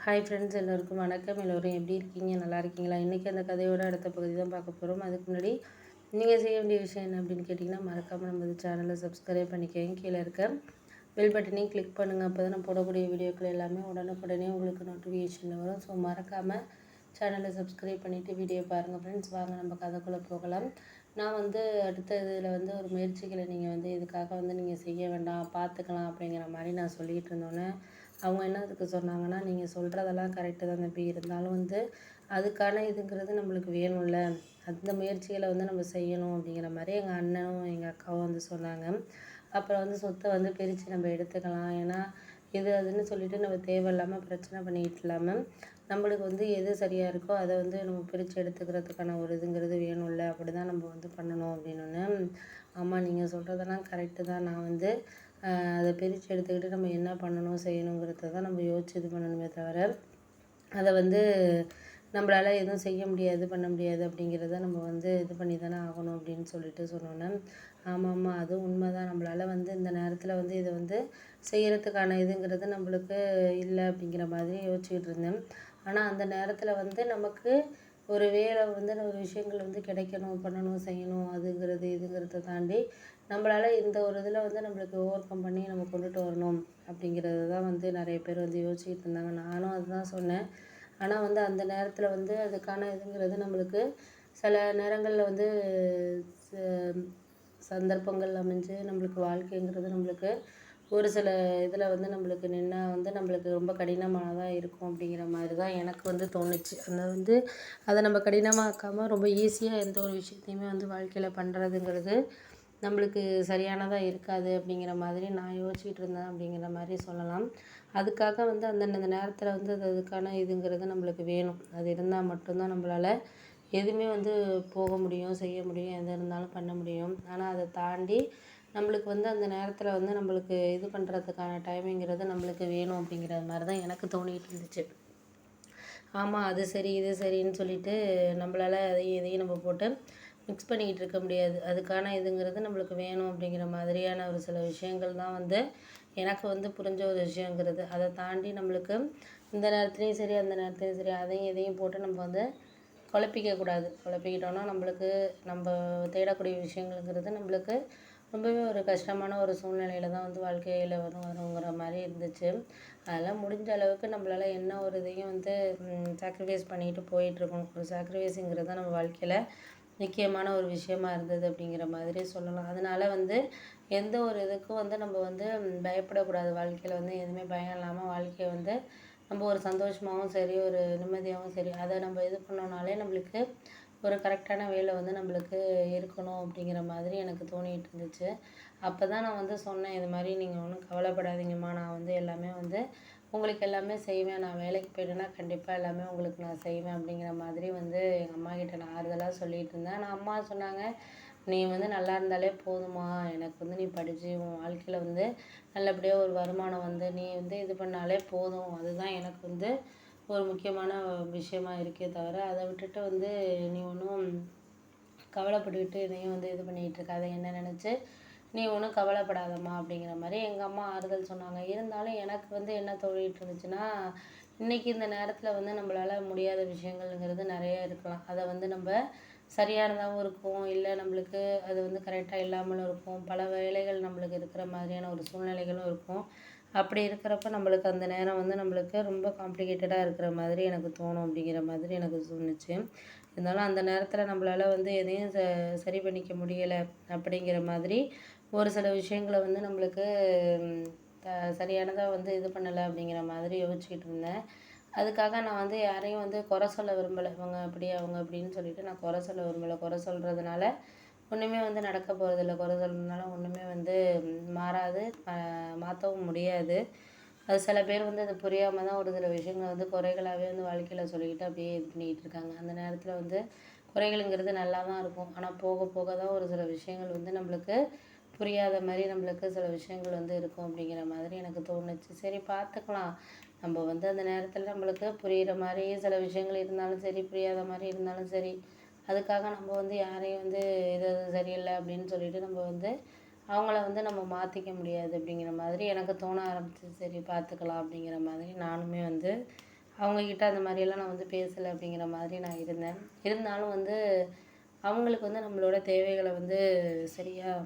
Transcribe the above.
Hi friends, எல்லோருக்கும் வணக்கம். எல்லோரும் எப்படி இருக்கீங்க? நல்லா இருக்கீங்களா? இன்றைக்கி அந்த கதையோட அடுத்த பகுதி தான் பார்க்க போகிறோம். அதுக்கு முன்னாடி நீங்கள் செய்ய வேண்டிய விஷயம் என்ன அப்படின்னு கேட்டிங்கன்னா, மறக்காமல் நம்ம சேனலை சப்ஸ்கிரைப் பண்ணிக்கோங்க. கீழே இருக்க பெல் பட்டனையும் கிளிக் பண்ணுங்கள். அப்போ தான் நான் போடக்கூடிய வீடியோக்கள் எல்லாமே உடனுக்குடனே உங்களுக்கு நோட்டிஃபிகேஷனில் வரும். ஸோ மறக்காமல் சேனலை சப்ஸ்கிரைப் பண்ணிவிட்டு வீடியோ பாருங்கள் ஃப்ரெண்ட்ஸ். வாங்க நம்ம கதைக்குள்ளே போகலாம். நான் அடுத்த இதில் ஒரு முயற்சிகளை நீங்கள் இதுக்காக நீங்கள் செய்ய வேண்டாம், பார்த்துக்கலாம் அப்படிங்கிற மாதிரி நான் சொல்லிகிட்டு இருந்தோன்னே அவங்க என்ன அதுக்கு சொன்னாங்கன்னா, நீங்கள் சொல்கிறதெல்லாம் கரெக்டு தான் தம்பி, இருந்தாலும் அதுக்கான இதுங்கிறது நம்மளுக்கு வேணும்ல, அந்த முயற்சிகளை நம்ம செய்யணும் அப்படிங்கிற மாதிரி எங்கள் அண்ணனும் எங்கள் அக்காவும் சொன்னாங்க. அப்புறம் சொத்தை பிரித்து நம்ம எடுத்துக்கலாம். ஏன்னா இது அதுன்னு சொல்லிட்டு நம்ம தேவையில்லாமல் பிரச்சனை பண்ணிக்கிட்டு இல்லாமல் நம்மளுக்கு எது சரியாக இருக்கோ அதை நம்ம பிரித்து எடுத்துக்கிறதுக்கான ஒரு இதுங்கிறது வேணும்ல, அப்படி தான் நம்ம பண்ணணும் அப்படின்னு. ஆமாம், நீங்கள் சொல்கிறதெல்லாம் கரெக்டு தான். நான் அதை பிரித்து எடுத்துக்கிட்டு நம்ம என்ன பண்ணணும் செய்யணுங்கிறத தான் நம்ம யோசிச்சு இது பண்ணணுமே தவிர, அதை நம்மளால் எதுவும் செய்ய முடியாது பண்ண முடியாது அப்படிங்கிறத நம்ம இது பண்ணி தானே ஆகணும் அப்படின்னு சொல்லிட்டு சொன்னோன்னே, ஆமாம் அதுவும் உண்மை தான். நம்மளால் இந்த நேரத்தில் இதை செய்கிறதுக்கான இதுங்கிறது நம்மளுக்கு இல்லை அப்படிங்கிற மாதிரி யோசிச்சுக்கிட்டு இருந்தேன். ஆனால் அந்த நேரத்தில் நமக்கு ஒரு வேலை ஒரு விஷயங்கள் கிடைக்கணும், பண்ணணும், செய்யணும், அதுங்கிறது இதுங்கிறத தாண்டி நம்மளால் இந்த ஒரு இதில் நம்மளுக்கு ஓவர் கம் பண்ணி நம்ம கொண்டுட்டு வரணும் அப்படிங்கிறது தான் நிறைய பேர் யோசிச்சுக்கிட்டு இருந்தாங்க. நானும் அதுதான் சொன்னேன். ஆனால் அந்த நேரத்தில் அதுக்கான இதுங்கிறது நம்மளுக்கு சில நேரங்களில் சந்தர்ப்பங்கள் அமைஞ்சு நம்மளுக்கு வாழ்க்கைங்கிறது நம்மளுக்கு ஒரு சில இதில் நம்மளுக்கு நின்னா நம்மளுக்கு ரொம்ப கடினமானதாக இருக்கும் அப்படிங்கிற மாதிரி தான் எனக்கு தோணுச்சு. அதை நம்ம கடினமாக்காமல் ரொம்ப ஈஸியாக எந்த ஒரு விஷயத்தையுமே வாழ்க்கையில் பண்ணுறதுங்கிறது நம்மளுக்கு சரியானதாக இருக்காது அப்படிங்கிற மாதிரி நான் யோசிச்சுட்டு இருந்தேன் அப்படிங்கிற மாதிரி சொல்லலாம். அதுக்காக அந்தந்த நேரத்தில் அதுக்கான இதுங்கிறது நம்மளுக்கு வேணும். அது இருந்தால் மட்டும்தான் நம்மளால் எதுவுமே போக முடியும், செய்ய முடியும், எது இருந்தாலும் பண்ண முடியும். ஆனால் அதை தாண்டி நம்மளுக்கு அந்த நேரத்தில் நம்மளுக்கு இது பண்ணுறதுக்கான டைமிங்கிறது நம்மளுக்கு வேணும் அப்படிங்கிற மாதிரி தான் எனக்கு தோணிகிட்டு இருந்துச்சு. ஆமாம், அது சரி இது சரின்னு சொல்லிட்டு நம்மளால் அதையும் இதையும் நம்ம போட்டு மிக்ஸ் பண்ணிக்கிட்டு இருக்க முடியாது. அதுக்கான இதுங்கிறது நம்மளுக்கு வேணும் அப்படிங்கிற மாதிரியான ஒரு சில விஷயங்கள் தான் எனக்கு புரிஞ்ச ஒரு விஷயங்கிறது. அதை தாண்டி நம்மளுக்கு இந்த நேரத்துலேயும் சரி அந்த நேரத்துலேயும் சரி அதையும் இதையும் போட்டு நம்ம குழப்பிக்கக்கூடாது. குழப்பிக்கிட்டோன்னா நம்மளுக்கு நம்ம தேடக்கூடிய விஷயங்கள்ங்கிறது நம்மளுக்கு ரொம்பவே ஒரு கஷ்டமான ஒரு சூழ்நிலையில் தான் வாழ்க்கையில் வருங்கிற மாதிரி இருந்துச்சு. அதெல்லாம் முடிஞ்ச அளவுக்கு நம்மளால் என்ன ஒரு இதையும் சாக்ரிஃபைஸ் பண்ணிட்டு போயிட்டுருக்கணும். ஒரு சாக்ரிஃபைஸுங்கிறது தான் நம்ம வாழ்க்கையில் முக்கியமான ஒரு விஷயமா இருந்தது அப்படிங்கிற மாதிரி சொல்லலாம். அதனால் எந்த ஒரு இதுக்கும் நம்ம பயப்படக்கூடாது. வாழ்க்கையில் எதுவுமே பயம் இல்லாமல் வாழ்க்கையை நம்ம ஒரு சந்தோஷமாகவும் சரி, ஒரு நிம்மதியாகவும் சரி, அதை நம்ம இது பண்ணோம்னாலே நம்மளுக்கு ஒரு கரெக்டான வேலை நம்மளுக்கு இருக்கணும் அப்படிங்கிற மாதிரி எனக்கு தோணிகிட்டு இருந்துச்சு. அப்போ தான் நான் சொன்னேன், இது மாதிரி நீங்கள் ஒன்றும் கவலைப்படாதீங்கம்மா, நான் எல்லாமே உங்களுக்கு எல்லாமே செய்வேன். நான் வேலைக்கு போய்ட்டேன்னா கண்டிப்பாக எல்லாமே உங்களுக்கு நான் செய்வேன் அப்படிங்கிற மாதிரி எங்கள் அம்மாக்கிட்ட நான் ஆறுதலாக சொல்லிகிட்டு இருந்தேன். ஆனால் அம்மா சொன்னாங்க, நீ நல்லா இருந்தாலே போதுமா, எனக்கு நீ படித்து உன் வாழ்க்கையில் நல்லபடியாக ஒரு வருமானம் நீ இது பண்ணாலே போதும், அதுதான் எனக்கு ஒரு முக்கியமான விஷயமா இருக்கே தவிர, அதை விட்டுட்டு நீ ஒன்றும் கவலைப்பட்டுக்கிட்டு இதையும் இது பண்ணிக்கிட்டு இருக்காத, என்ன நினச்சி நீ ஒன்றும் கவலைப்படாதம்மா அப்படிங்கிற மாதிரி எங்கள் அம்மா ஆறுதல் சொன்னாங்க. இருந்தாலும் எனக்கு என்ன தோணிகிட்டு இருந்துச்சுன்னா, இன்றைக்கி இந்த நேரத்தில் நம்மளால் முடியாத விஷயங்கள்ங்கிறது நிறைய இருக்கலாம். அதை நம்ம சரியானதாகவும் இருக்கும், இல்லை நம்மளுக்கு அது கரெக்டாக இல்லாமலும் இருக்கும். பல வேலைகள் நம்மளுக்கு இருக்கிற மாதிரியான ஒரு சூழ்நிலைகளும் இருக்கும். அப்படி இருக்கிறப்ப நம்மளுக்கு அந்த நேரம் நம்மளுக்கு ரொம்ப காம்ப்ளிகேட்டடாக இருக்கிற மாதிரி எனக்கு தோணும் அப்படிங்கிற மாதிரி எனக்கு தோணுச்சு. இருந்தாலும் அந்த நேரத்தில் நம்மளால் எதையும் சரி பண்ணிக்க முடியலை அப்படிங்கிற மாதிரி ஒரு சில விஷயங்களை நம்மளுக்கு சரியானதாக இது பண்ணலை அப்படிங்கிற மாதிரி யோசிச்சுக்கிட்டு இருந்தேன். அதுக்காக நான் யாரையும் குறை சொல்ல விரும்பலை. இவங்க அப்படி அவங்க அப்படின்னு சொல்லிட்டு நான் குறை சொல்ல விரும்பலை. குறை சொல்கிறதுனால ஒன்றுமே நடக்க போகிறதில்ல. குறை சொல்கிறதுனால ஒன்றுமே மாறாது, மாற்றவும் முடியாது. அது சில பேர் அது புரியாமல் தான் ஒரு சில விஷயங்கள் குறைகளாகவே வாழ்க்கையில் சொல்லிக்கிட்டு அப்படியே இது பண்ணிக்கிட்டு இருக்காங்க. அந்த நேரத்தில் குறைகளுங்கிறது நல்லா தான் இருக்கும். ஆனால் போக போக தான் ஒரு சில விஷயங்கள் நம்மளுக்கு புரியாத மாதிரி நம்மளுக்கு சில விஷயங்கள் இருக்கும் அப்படிங்கிற மாதிரி எனக்கு தோணுச்சு. சரி பார்த்துக்கலாம். நம்ம அந்த நேரத்தில் நம்மளுக்கு புரிகிற மாதிரி சில விஷயங்கள் இருந்தாலும் சரி, புரியாத மாதிரி இருந்தாலும் சரி, அதுக்காக நம்ம யாரையும் இது சரியில்லை அப்படின்னு சொல்லிட்டு நம்ம அவங்கள நம்ம மாற்றிக்க முடியாது அப்படிங்கிற மாதிரி எனக்கு தோண ஆரம்பிச்சிது. சரி பார்த்துக்கலாம் அப்படிங்கிற மாதிரி நானுமே அவங்கக்கிட்ட அந்த மாதிரியெல்லாம் நான் வந்து பேசலை அப்படிங்கிற மாதிரி நான் இருந்தேன். இருந்தாலும் வந்து அவங்களுக்கு வந்து நம்மளோட தேவைகளை வந்து சரியாக